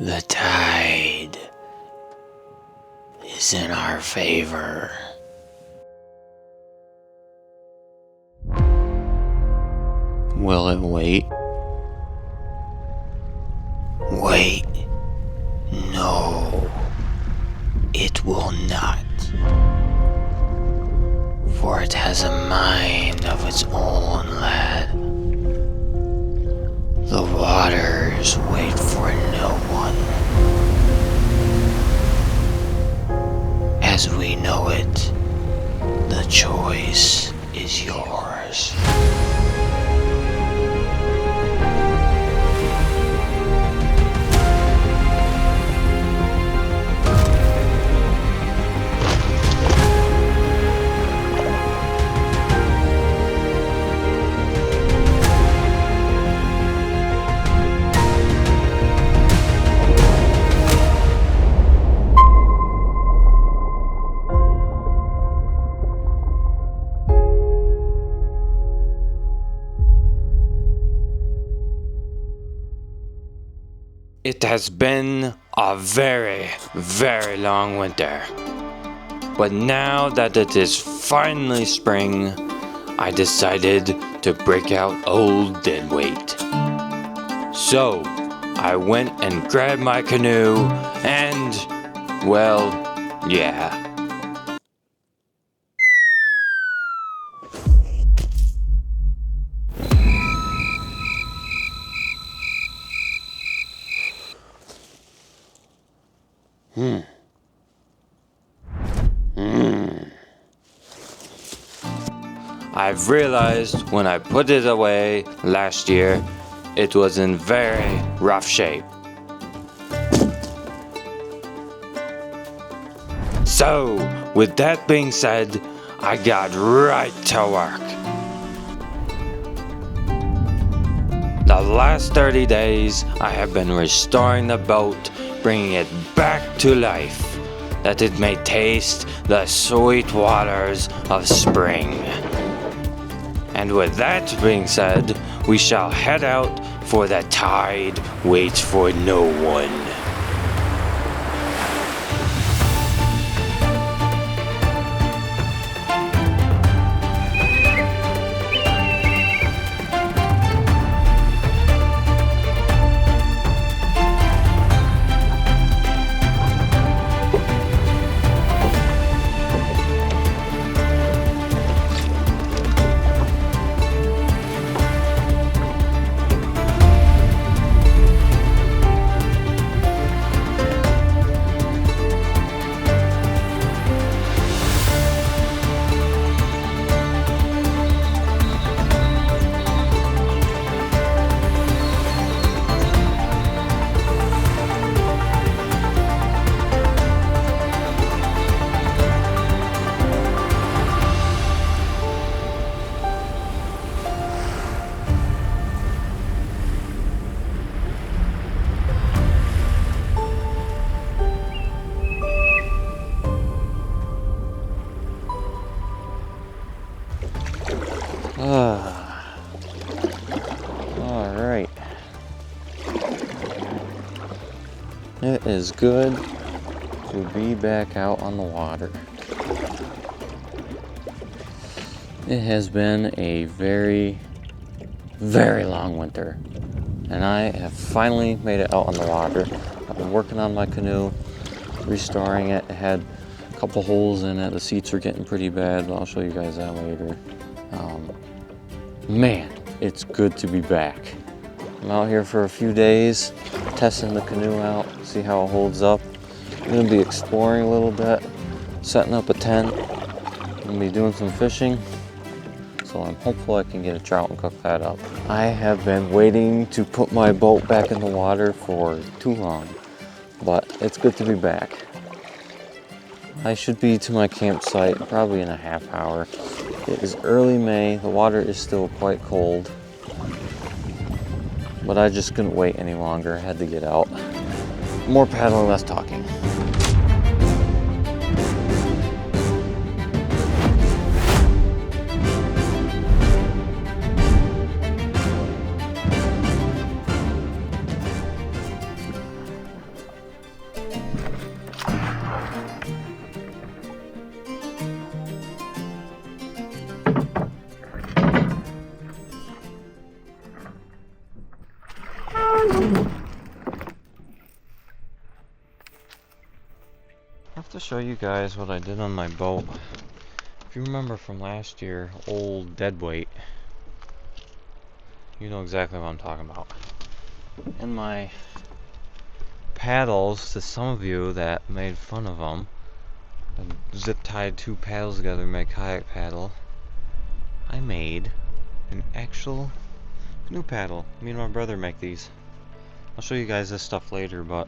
The tide is in our favor. Will it wait? Wait. No, it will not. For it has a mind of its own, lad. The waters wait for no one. As we know it, the choice is yours. It has been a very, very long winter. But now that it is finally spring, I decided to break out old deadweight. So, I went and grabbed my canoe and, well, yeah. I've realized when I put it away last year, it was in very rough shape. So, with that being said, I got right to work. The last 30 days, I have been restoring the boat, bringing it back to life, that it may taste the sweet waters of spring. And with that being said, we shall head out, for the tide waits for no one. Alright. It is good to be back out on the water. It has been a very, very long winter, and I have finally made it out on the water. I've been working on my canoe, restoring it. It had a couple holes in it. The seats were getting pretty bad, but I'll show you guys that later. Man, it's good to be back. I'm out here for a few days, testing the canoe out, see how it holds up. I'm gonna be exploring a little bit, setting up a tent. I'm gonna be doing some fishing, so I'm hopeful I can get a trout and cook that up. I have been waiting to put my boat back in the water for too long, but it's good to be back. I should be to my campsite probably in a half hour. It is early May, the water is still quite cold, but I just couldn't wait any longer. I had to get out. More paddling, less talking. I have to show you guys what I did on my boat. If you remember from last year, old deadweight, you know exactly what I'm talking about. And my paddles, to some of you that made fun of them, I zip tied 2 paddles together to make kayak paddle. I made an actual canoe paddle. Me and my brother make these. I'll show you guys this stuff later, but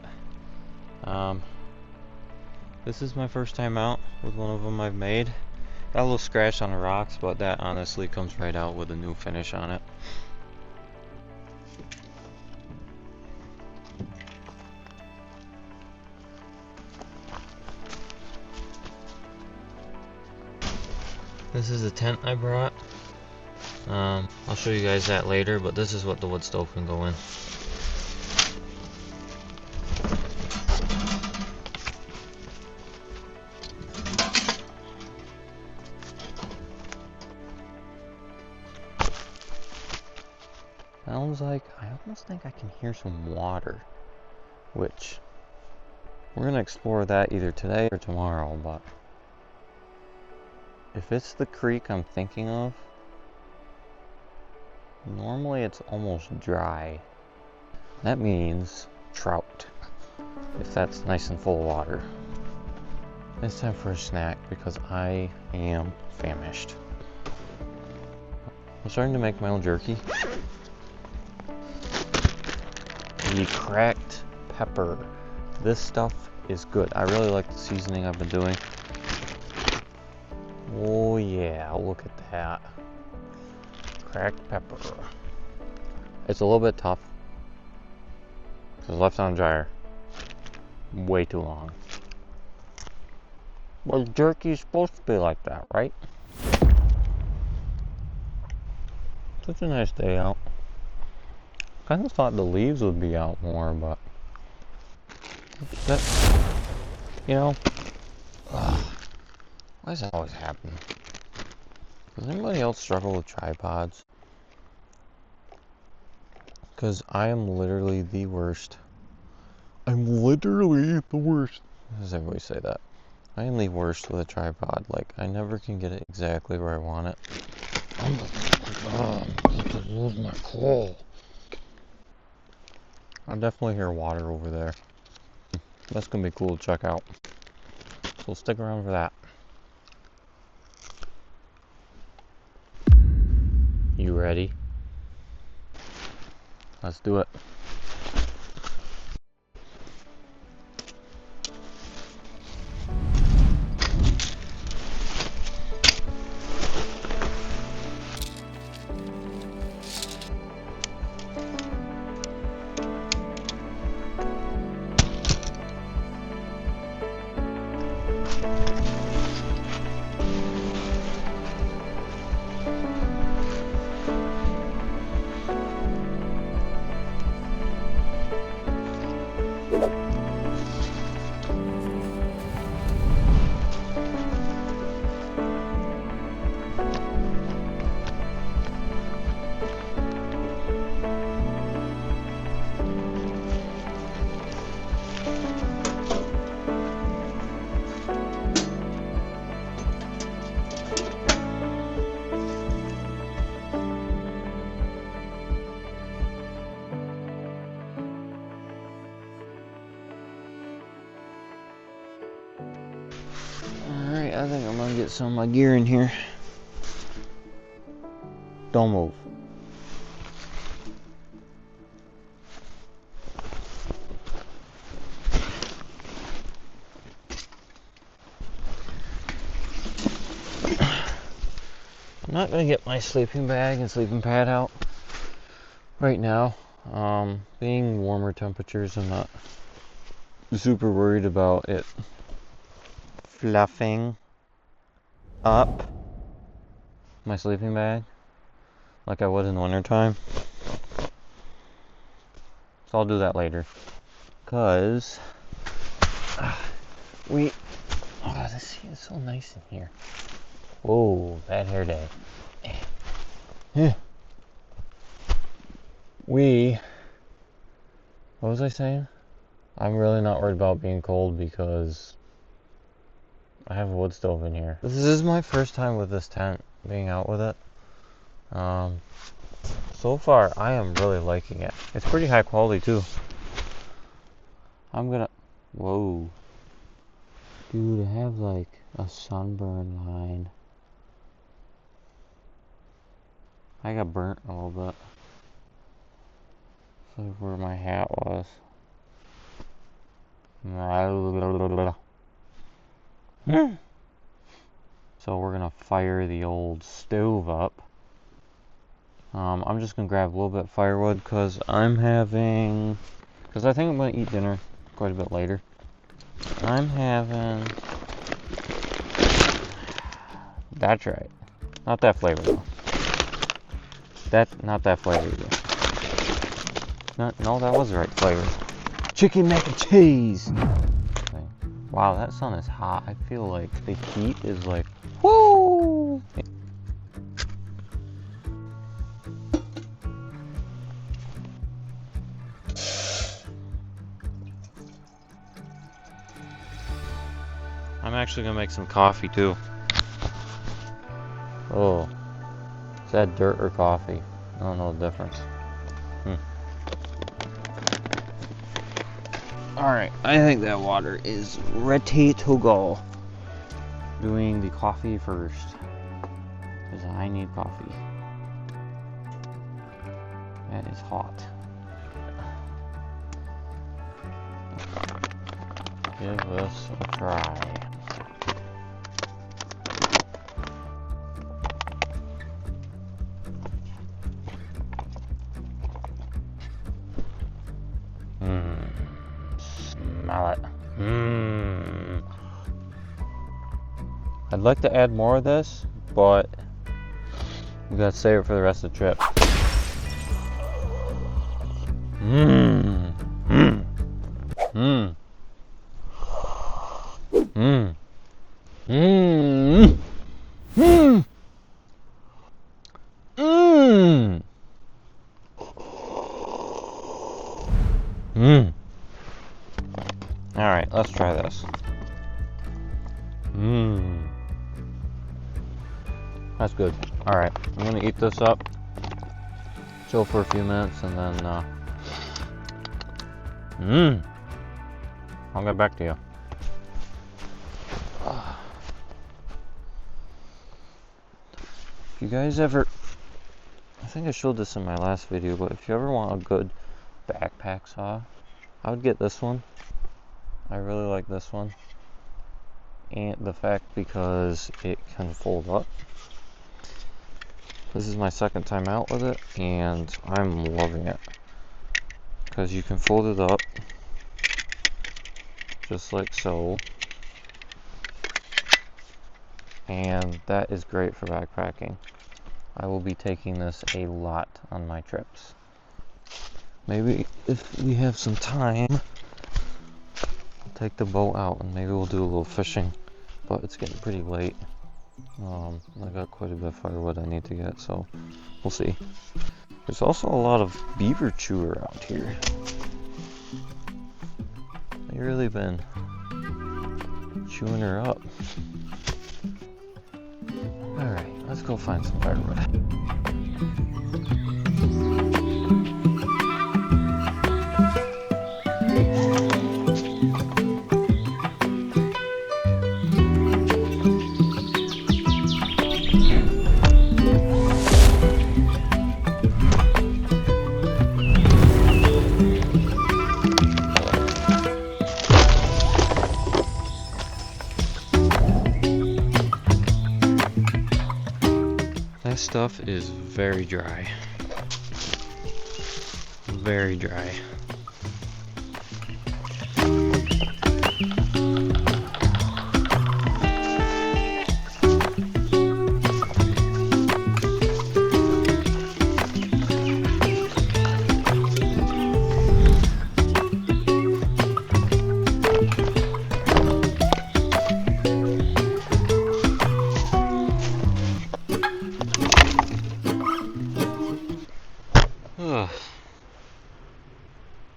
this is my first time out with one of them I've made. Got a little scratch on the rocks, but that honestly comes right out with a new finish on it. This is a tent I brought. I'll show you guys that later, but this is what the wood stove can go in. Sounds like, I almost think I can hear some water, which we're gonna explore that either today or tomorrow, but if it's the creek I'm thinking of, normally it's almost dry. That means trout, if that's nice and full of water. It's time for a snack because I am famished. I'm starting to make my own jerky. The cracked pepper. This stuff is good. I really like the seasoning I've been doing. Oh yeah, look at that. Cracked pepper. It's a little bit tough because left on dryer way too long. Well, jerky's supposed to be like that, right? Such a nice day out. Kind of thought the leaves would be out more, but that, you know, why does that always happen? Does anybody else struggle with tripods? Because I am literally the worst. I'm literally the worst. How does everybody say that? I am the worst with a tripod. Like, I never can get it exactly where I want it. Oh my god, I'm about to lose my cool. I definitely hear water over there. That's gonna be cool to check out. So stick around for that. You ready? Let's do it. Alright, I think I'm gonna get some of my gear in here. Don't move. I'm not gonna get my sleeping bag and sleeping pad out right now. Being warmer temperatures, I'm not super worried about it fluffing up my sleeping bag like I would in the wintertime. So I'll do that later. Cause this is so nice in here. Whoa, bad hair day. We What was I saying? I'm really not worried about being cold because I have a wood stove in here. This is my first time with this tent, being out with it. So far, I am really liking it. It's pretty high quality too. Whoa. Dude, I have like a sunburn line. I got burnt a little bit. So where my hat was. So we're gonna fire the old stove up. I'm just gonna grab a little bit of firewood because I think I'm gonna eat dinner quite a bit later. That's right. Not that flavor though. Not that flavor either. No, that was the right flavor. Chicken mac and cheese! Wow, that sun is hot. I feel like the heat is like, woo! I'm actually gonna make some coffee too. Oh, is that dirt or coffee? I don't know the difference. Alright, I think that water is ready to go. Doing the coffee first, because I need coffee. That is hot. Give this a try. Smell it. I'd like to add more of this, but we gotta save it for the rest of the trip. Alright, let's try this. That's good. Alright, I'm gonna eat this up, chill for a few minutes, and then I'll get back to you. If you guys ever, I think I showed this in my last video, but if you ever want a good backpack saw, I would get this one. I really like this one, and the fact because it can fold up. This is my second time out with it, and I'm loving it because you can fold it up just like so, and that is great for backpacking. I will be taking this a lot on my trips. Maybe if we have some time, I'll take the boat out and maybe we'll do a little fishing, but it's getting pretty late. I got quite a bit of firewood I need to get, so we'll see. There's also a lot of beaver chewer out here. They've really been chewing her up. Alright, let's go find some firewood. That stuff is very dry. Very dry.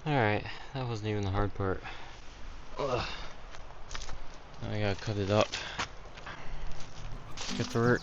Alright, that wasn't even the hard part. Ugh. Now I gotta cut it up. Get to work.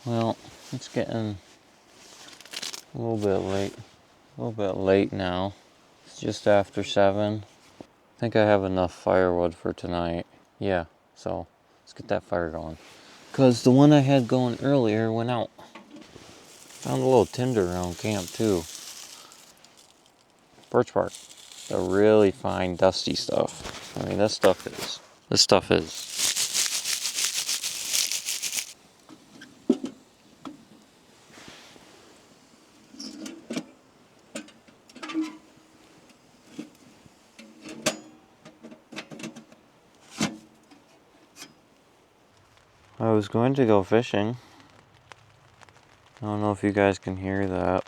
Well, it's getting a little bit late now. It's just after 7. I think I have enough firewood for tonight. Yeah, so let's get that fire going. Cause the one I had going earlier went out. Found a little tinder around camp too. Birch bark. The really fine dusty stuff. I mean, this stuff is. I was going to go fishing. I don't know if you guys can hear that.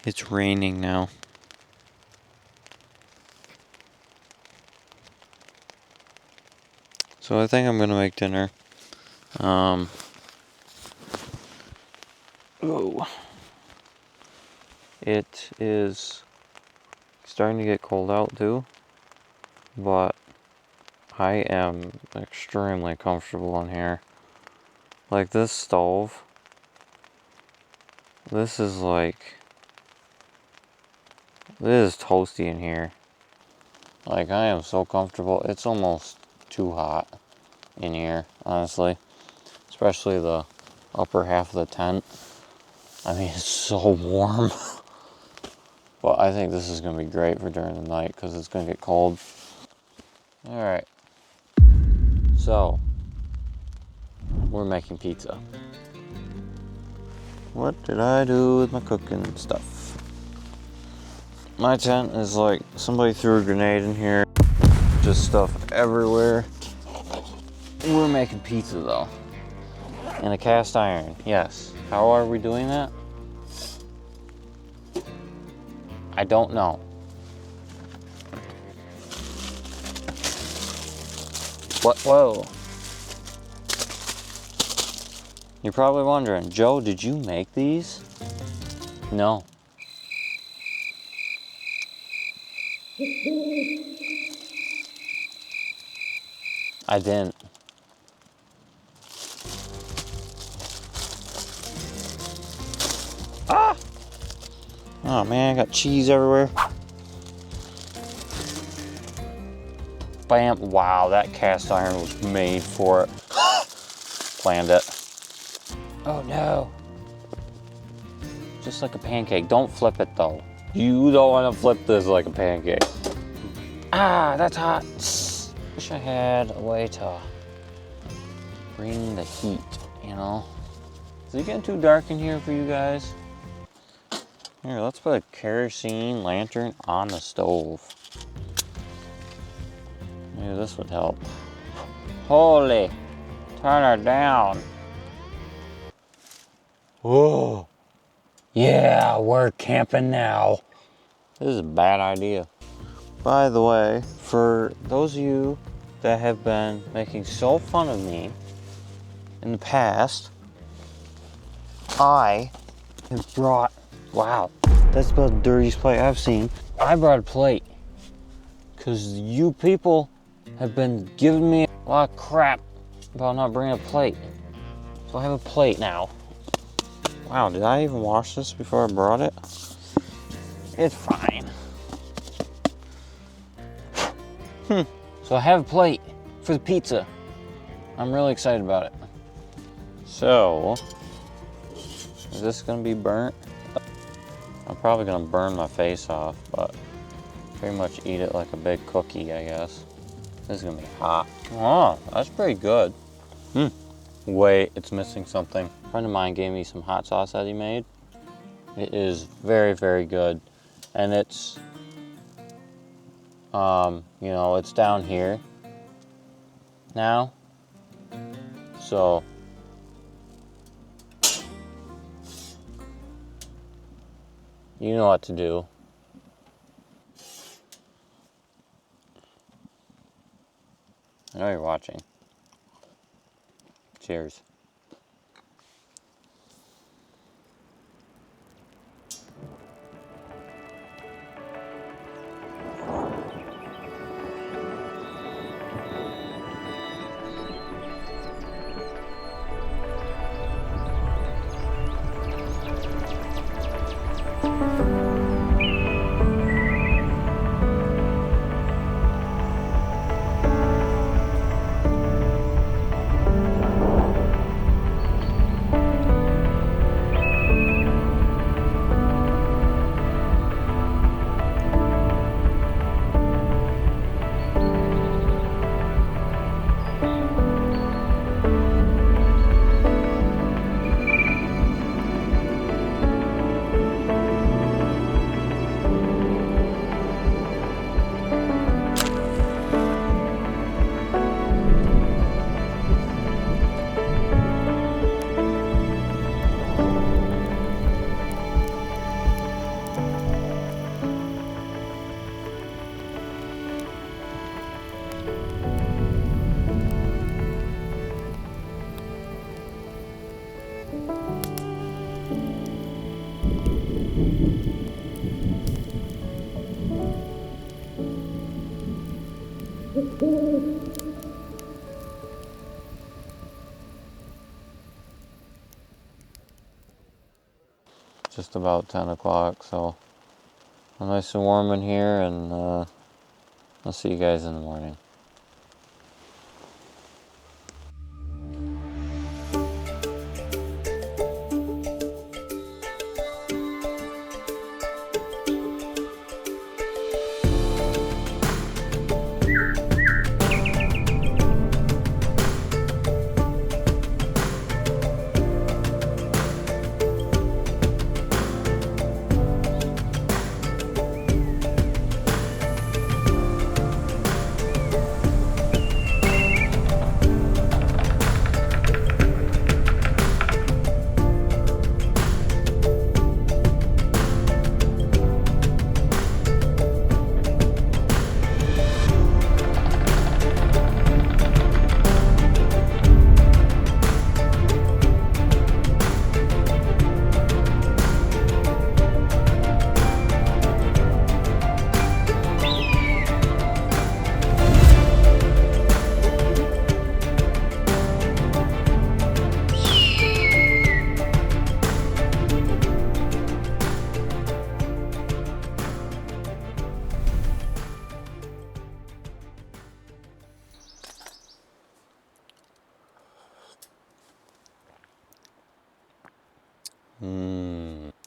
It's raining now. So I think I'm gonna make dinner. Oh. It is starting to get cold out too, but I am extremely comfortable in here. Like this stove, this is toasty in here. Like I am so comfortable. It's almost too hot in here, honestly. Especially the upper half of the tent. I mean, it's so warm. But I think this is gonna be great for during the night because it's gonna get cold. All right. So, we're making pizza. What did I do with my cooking stuff? My tent is like somebody threw a grenade in here. Just stuff everywhere. We're making pizza though. In a cast iron, yes. How are we doing that? I don't know. What? Whoa. You're probably wondering, Joe, did you make these? No. I didn't. Ah! Oh man, I got cheese everywhere. Bam. Wow, that cast iron was made for it. Planned it. Oh no. Just like a pancake. Don't flip it though. You don't want to flip this like a pancake. Ah, that's hot. Wish I had a way to bring the heat, you know? Is it getting too dark in here for you guys? Here, let's put a kerosene lantern on the stove. Maybe this would help. Holy, turn her down. Whoa. Yeah, we're camping now. This is a bad idea. By the way, for those of you that have been making so fun of me in the past, I have brought, wow, that's about the dirtiest plate I've seen. I brought a plate because you people have been giving me a lot of crap about not bringing a plate. So I have a plate now. Wow, did I even wash this before I brought it? It's fine. So I have a plate for the pizza. I'm really excited about it. So, is this gonna be burnt? I'm probably gonna burn my face off, but pretty much eat it like a big cookie, I guess. This is gonna be hot. Oh, that's pretty good. Wait, it's missing something. A friend of mine gave me some hot sauce that he made. It is very, very good. And it's, you know, it's down here now. So, you know what to do. I know you're watching. Cheers. Just about 10 o'clock, so I'm nice and warm in here, and I'll see you guys in the morning.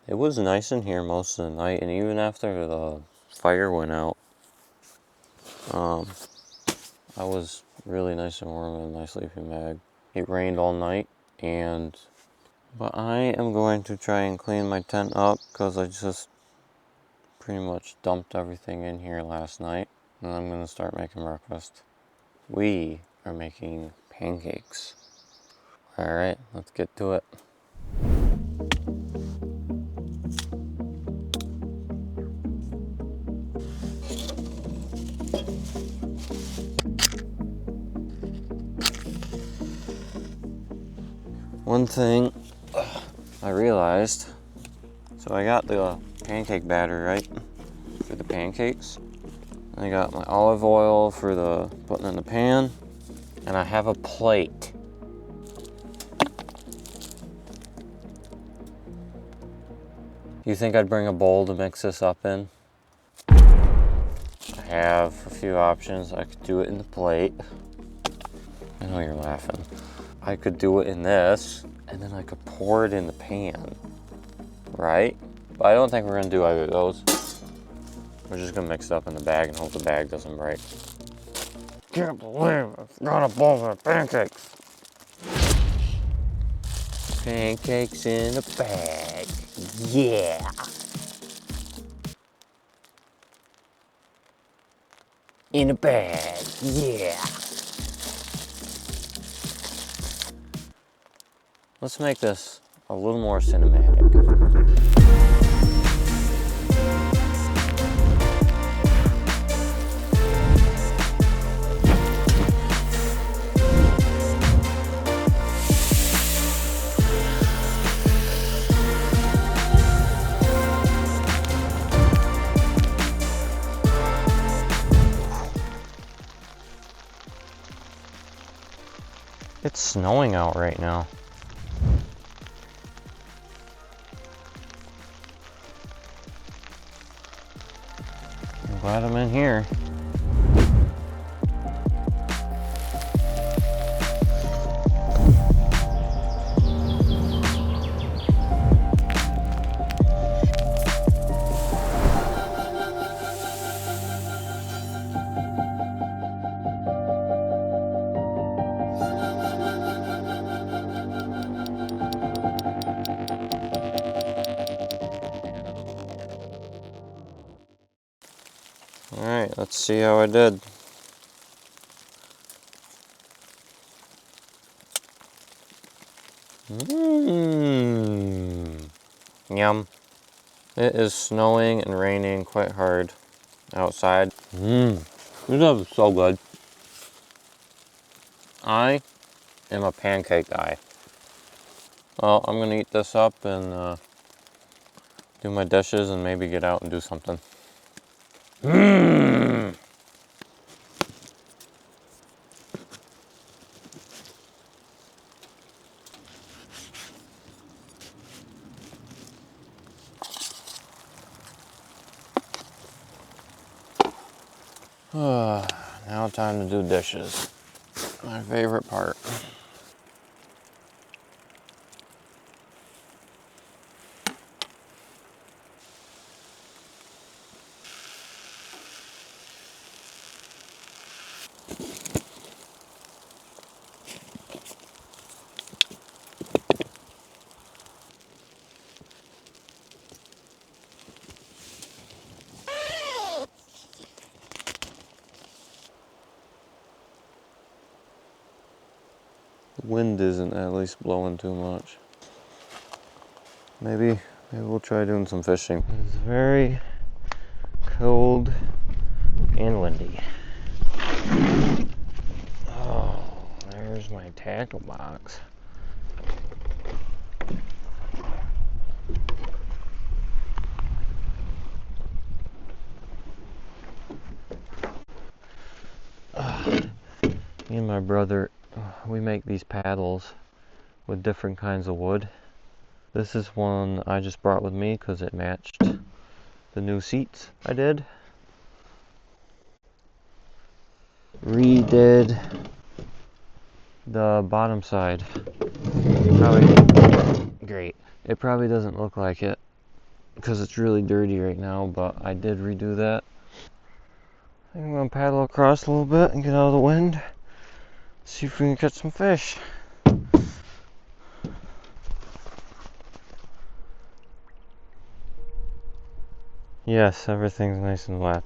It was nice in here most of the night, and even after the fire went out, I was really nice and warm in my sleeping bag. It rained all night, but I am going to try and clean my tent up because I just pretty much dumped everything in here last night, and I'm going to start making breakfast. We are making pancakes. All right, let's get to it. One thing I realized, so I got the pancake batter, right, for the pancakes. I got my olive oil for the putting in the pan, and I have a plate. You think I'd bring a bowl to mix this up in? I have a few options. I could do it in the plate. I know you're laughing. I could do it in this, and then I could pour it in the pan, right? But I don't think we're gonna do either of those. We're just gonna mix it up in the bag and hope the bag doesn't break. Can't believe I forgot a bowl of pancakes. Pancakes in a bag, yeah. In a bag, yeah. Let's make this a little more cinematic. It's snowing out right now. I'm glad I'm in here. All right, let's see how I did. Yum. It is snowing and raining quite hard outside. This is so good. I am a pancake guy. Well, I'm gonna eat this up and do my dishes and maybe get out and do something. Now time to do dishes. My favorite part. The wind isn't at least blowing too much. Maybe we'll try doing some fishing. It's very cold and windy. Oh, there's my tackle box. Me and my brother, we make these paddles with different kinds of wood. This is one I just brought with me because it matched the new seats I did. Redid the bottom side. Great. It probably doesn't look like it because it's really dirty right now, but I did redo that. I think I'm gonna paddle across a little bit and get out of the wind. See if we can catch some fish. Yes, everything's nice and wet.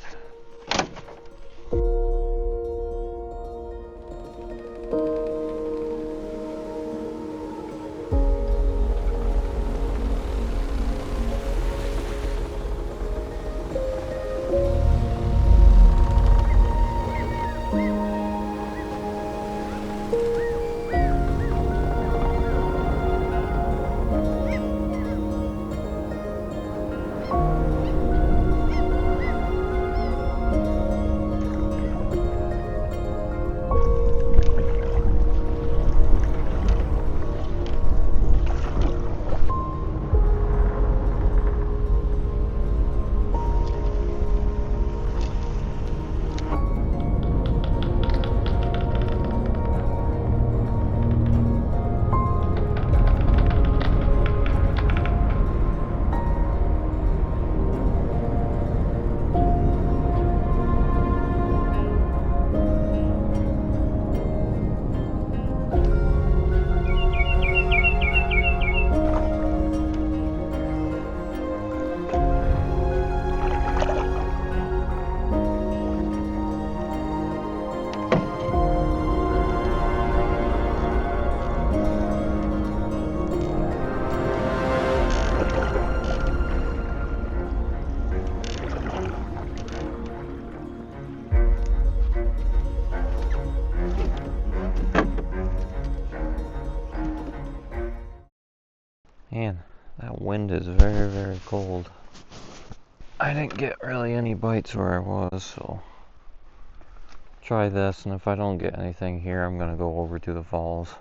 wind is very, very cold. I didn't get really any bites where I was, so try this, and if I don't get anything here, I'm gonna go over to the falls.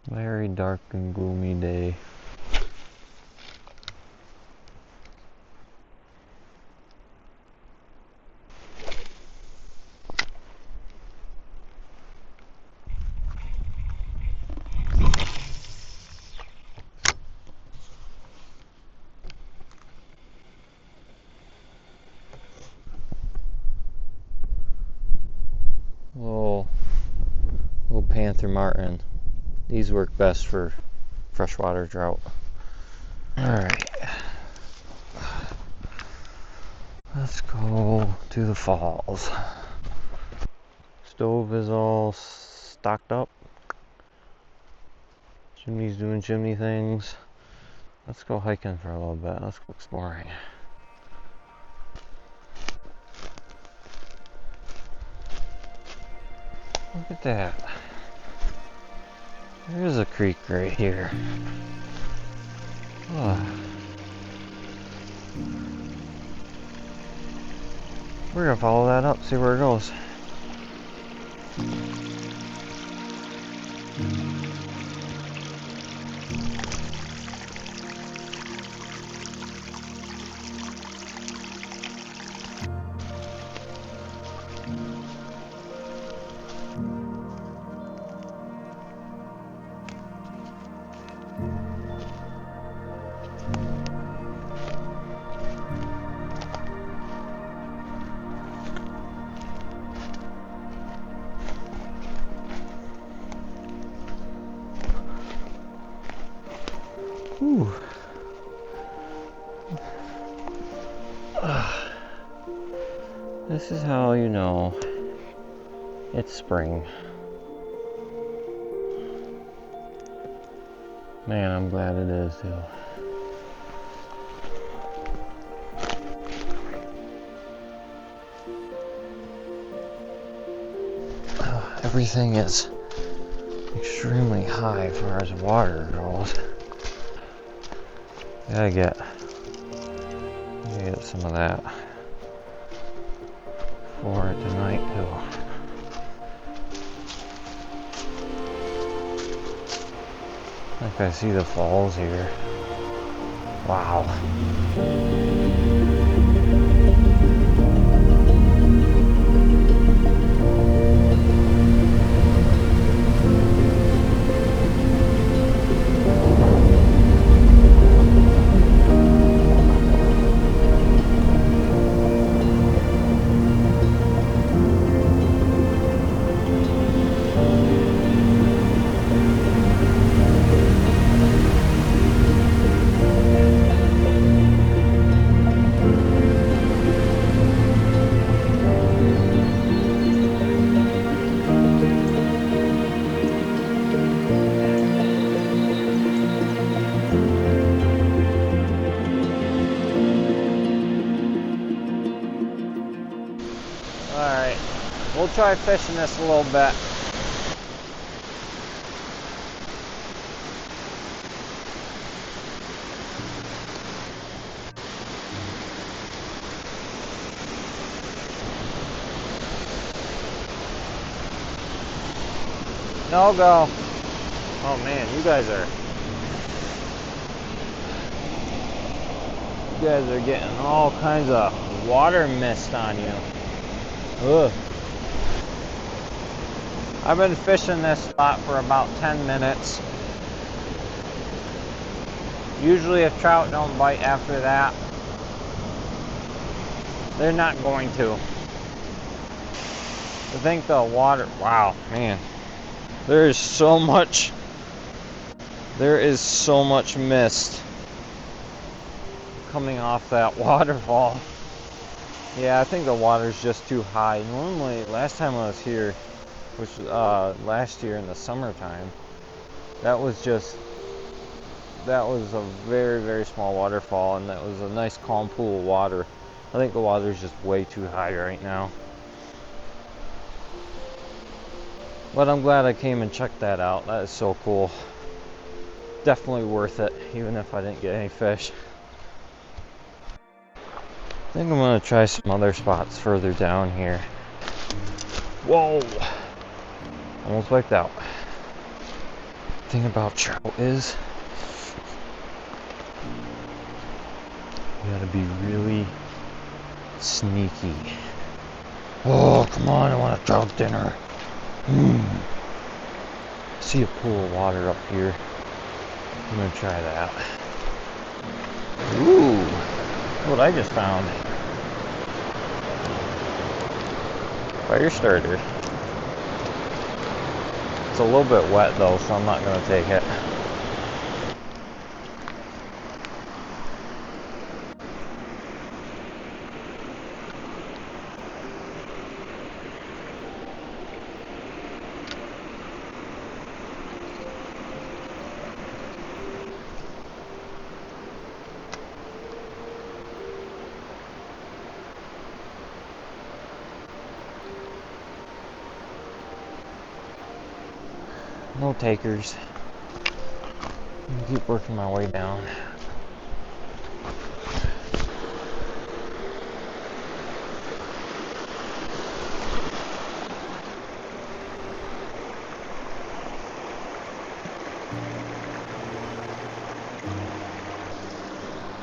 Very dark and gloomy day. Little panther martin. These work best for freshwater trout. Alright. Let's go to the falls. Stove is all stocked up. Chimney's doing chimney things. Let's go hiking for a little bit. Let's go exploring. Look at that. There's a creek right here. Oh. We're gonna follow that up, see where it goes. Whew. This is how you know it's spring. Man, I'm glad it is too. Everything is extremely high as far as water goes. Gotta get some of that for it tonight too. I think I see the falls here. Wow. Alright, we'll try fishing this a little bit. No go. Oh man, you guys are getting all kinds of water mist on you. Ugh. I've been fishing this spot for about 10 minutes. Usually if trout don't bite after that, they're not going to. I think the water, wow, man. There is so much mist coming off that waterfall. Yeah, I think the water's just too high. Normally, last time I was here, which was last year in the summertime, that was a very, very small waterfall, and that was a nice calm pool of water. I think the water's just way too high right now. But I'm glad I came and checked that out. That is so cool. Definitely worth it, even if I didn't get any fish. I think I'm gonna try some other spots further down here. Whoa! Almost wiped out. Thing about trout is you gotta be really sneaky. Oh, come on, I want a trout dinner. See a pool of water up here. I'm gonna try that. Ooh, look what I just found. Fire starter. It's a little bit wet though, so I'm not gonna take it. No takers. I'm gonna keep working my way down.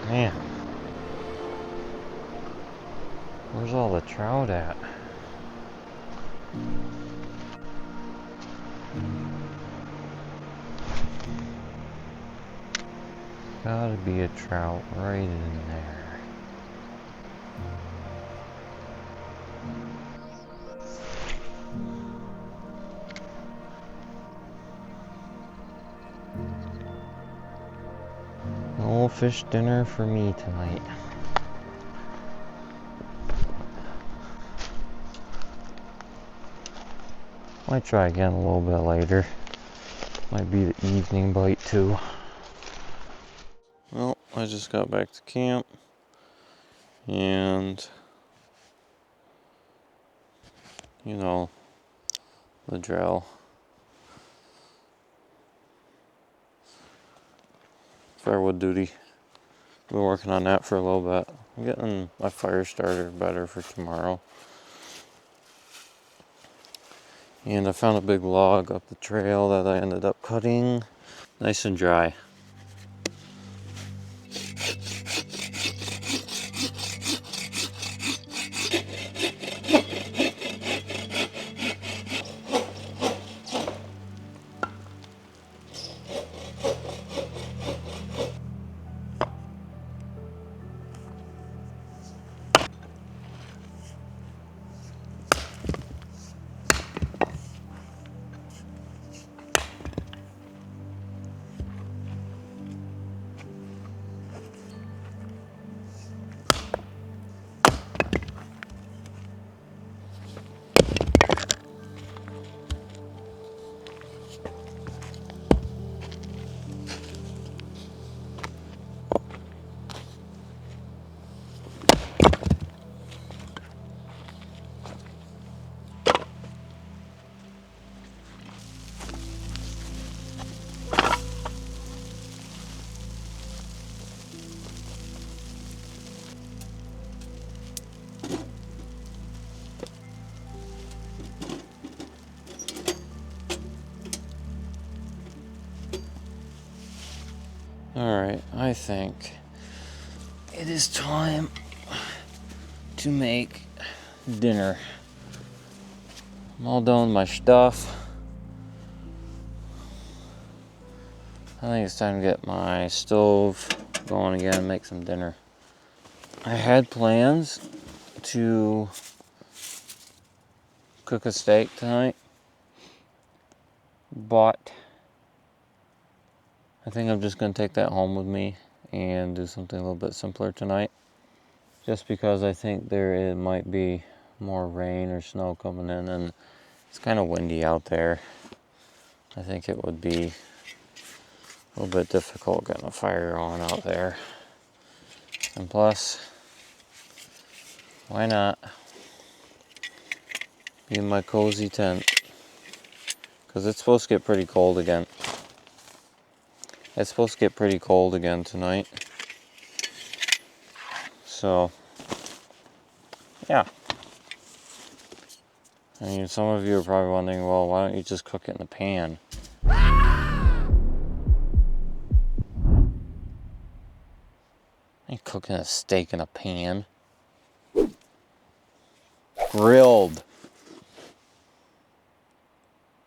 Man, where's all the trout at? Gotta be a trout right in there. No fish dinner for me tonight. Might try again a little bit later. Might be the evening bite too. Well, I just got back to camp and you know the drill. Firewood duty. Been working on that for a little bit. I'm getting my fire starter better for tomorrow. And I found a big log up the trail that I ended up cutting. Nice and dry. Alright, I think it is time to make dinner. I'm all done with my stuff. I think it's time to get my stove going again and make some dinner. I had plans to cook a steak tonight, but I think I'm just going to take that home with me and do something a little bit simpler tonight. Just because I think there might be more rain or snow coming in and it's kind of windy out there. I think it would be a little bit difficult getting a fire on out there. And plus, why not be in my cozy tent? because it's supposed to get pretty cold again. It's supposed to get pretty cold again tonight. So, yeah. I mean, some of you are probably wondering, well, why don't you just cook it in the pan? I ain't cooking a steak in a pan. Grilled.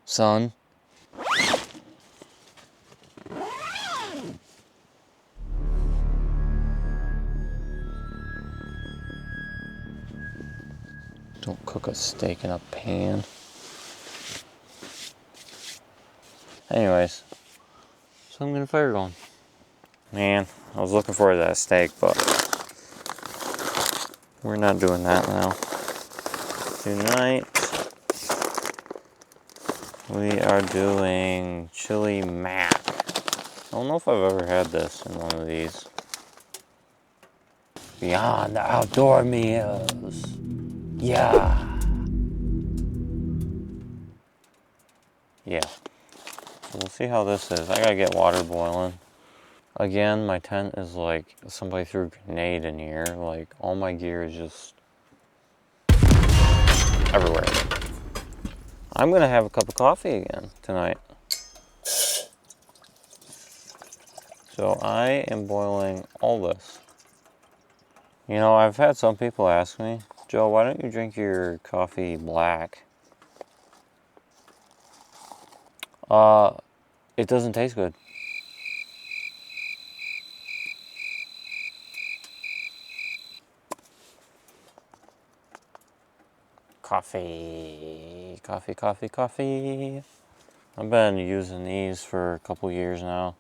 Son. Don't cook a steak in a pan. Anyways, so I'm gonna fire going. Man, I was looking forward to that steak, but we're not doing that now. Tonight, we are doing chili mac. I don't know if I've ever had this in one of these. Beyond the outdoor meals. Yeah. Yeah. So we'll see how this is. I gotta get water boiling. Again, my tent is like somebody threw a grenade in here. Like all my gear is just everywhere. I'm gonna have a cup of coffee again tonight. So I am boiling all this. You know, I've had some people ask me, Joe, why don't you drink your coffee black? It doesn't taste good. Coffee, coffee, coffee, coffee. I've been using these for a couple years now.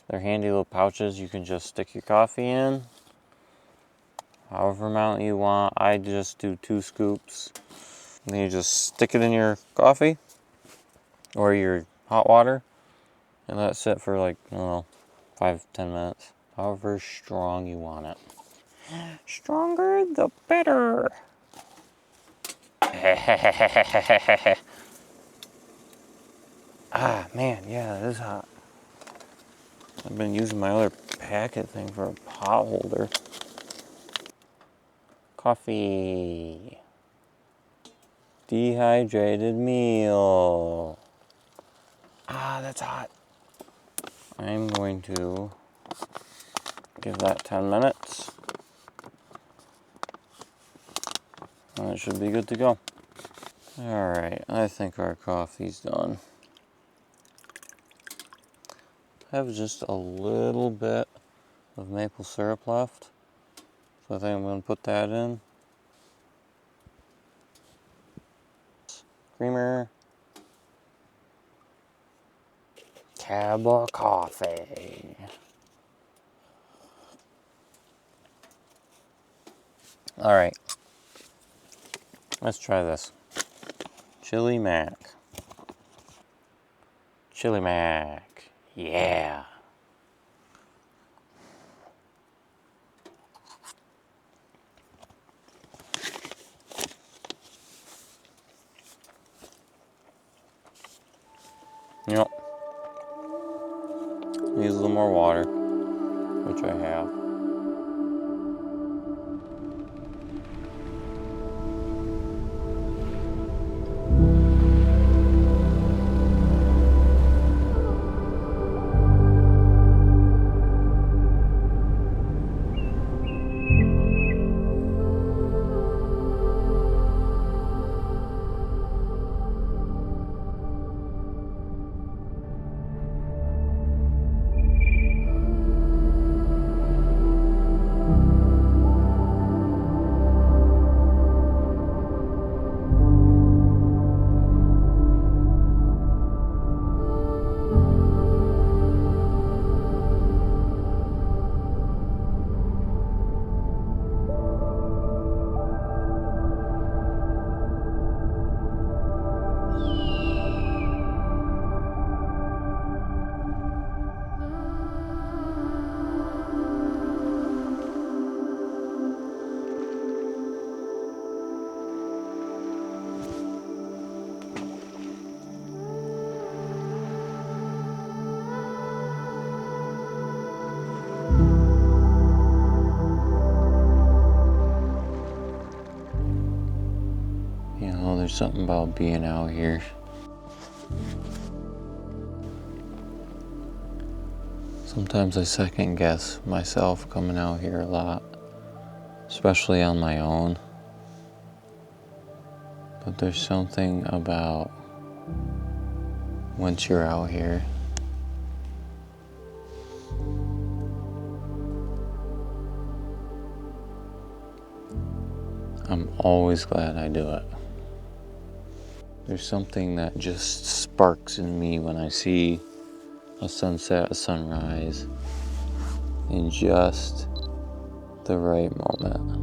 They're handy little pouches. You can just stick your coffee in, however amount you want. I just do 2 scoops. And then you just stick it in your coffee or your hot water and let it sit for like, I don't know, 5-10 minutes. However strong you want it. Stronger the better. Ah, man, yeah, it is hot. I've been using my other packet thing for a pot holder. Coffee. Dehydrated meal. Ah, that's hot. I'm going to give that 10 minutes. And it should be good to go. Alright, I think our coffee's done. I have just a little bit of maple syrup left. So I think I'm going to put that in. Creamer. Cab of coffee. Alright. Let's try this. Chili mac. Chili mac. Yeah. Yep. Use a little more water, which I have. There's something about being out here. Sometimes I second guess myself coming out here a lot, especially on my own. But there's something about once you're out here, I'm always glad I do it. There's something that just sparks in me when I see a sunset, a sunrise, in just the right moment.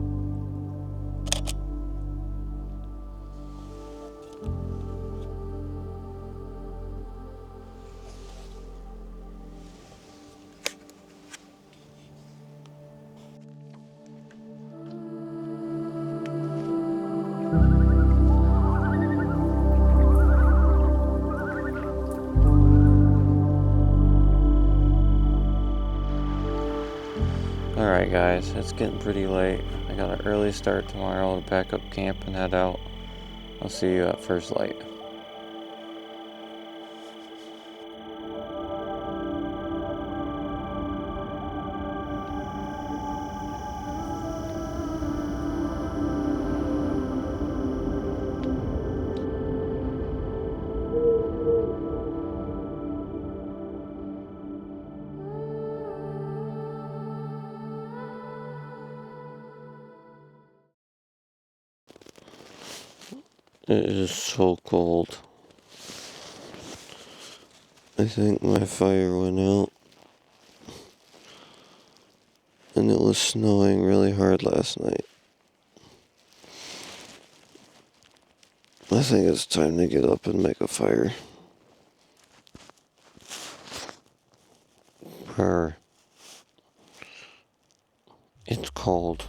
Alright guys, it's getting pretty late. I got an early start tomorrow to pack up camp and head out. I'll see you at first light. It is so cold. I think my fire went out. And it was snowing really hard last night. I think it's time to get up and make a fire. It's cold.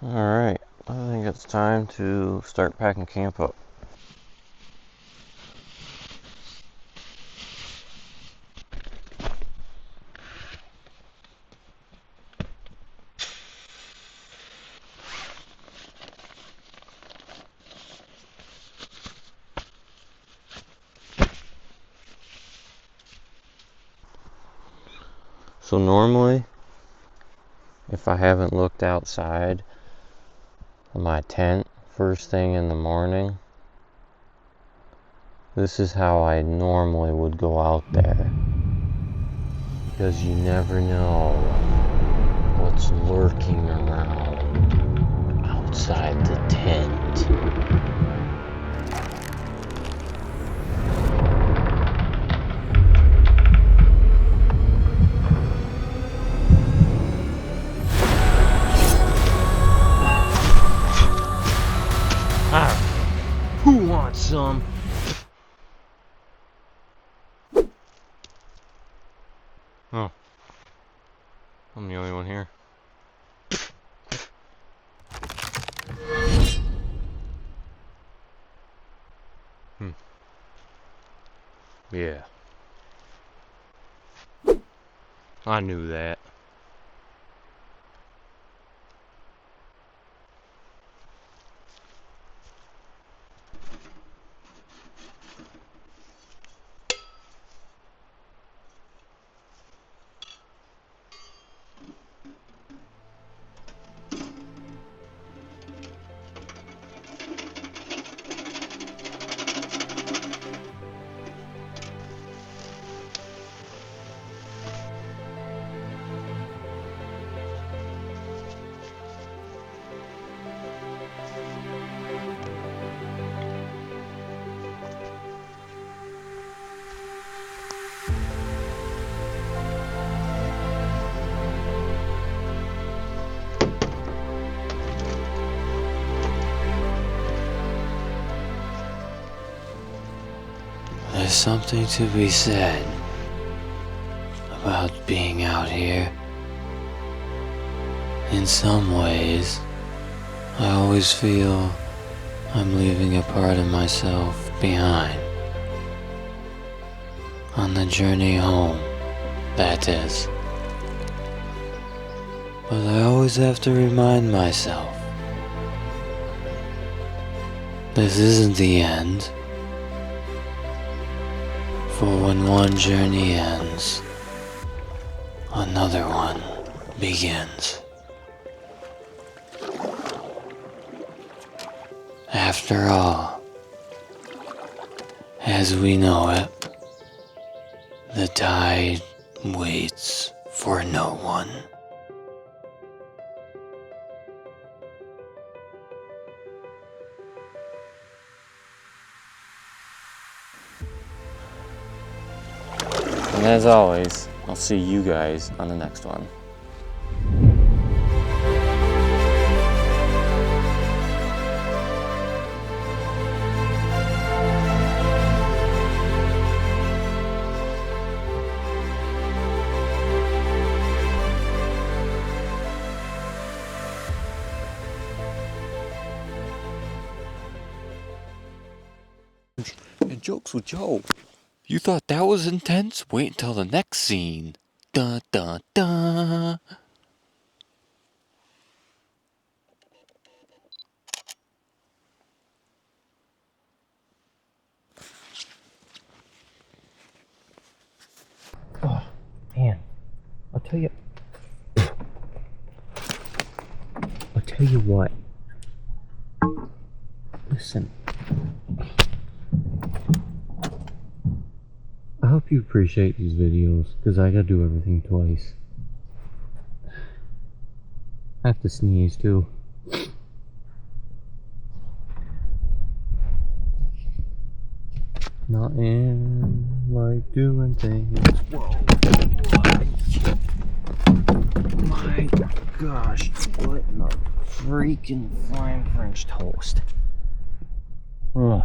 Alright, I think it's time to start packing camp up. So normally, if I haven't looked outside of my tent first thing in the morning, this is how I normally would go out there. Because you never know what's lurking around outside the tent. Who wants some? Oh, I'm the only one here. Yeah. I knew that. There's something to be said about being out here. In some ways, I always feel I'm leaving a part of myself behind. On the journey home, that is. But I always have to remind myself, this isn't the end. For when one journey ends, another one begins. After all, as we know it, the tide waits for no one. And as always, I'll see you guys on the next one. And jokes with Joe. You thought that was intense? Wait until the next scene. Dun dun dun. Oh, man. I'll tell you what. Listen. I hope you appreciate these videos, because I gotta do everything twice. I have to sneeze too. Nothing like doing things. Whoa. My gosh, what in the freaking flying French toast? Ugh.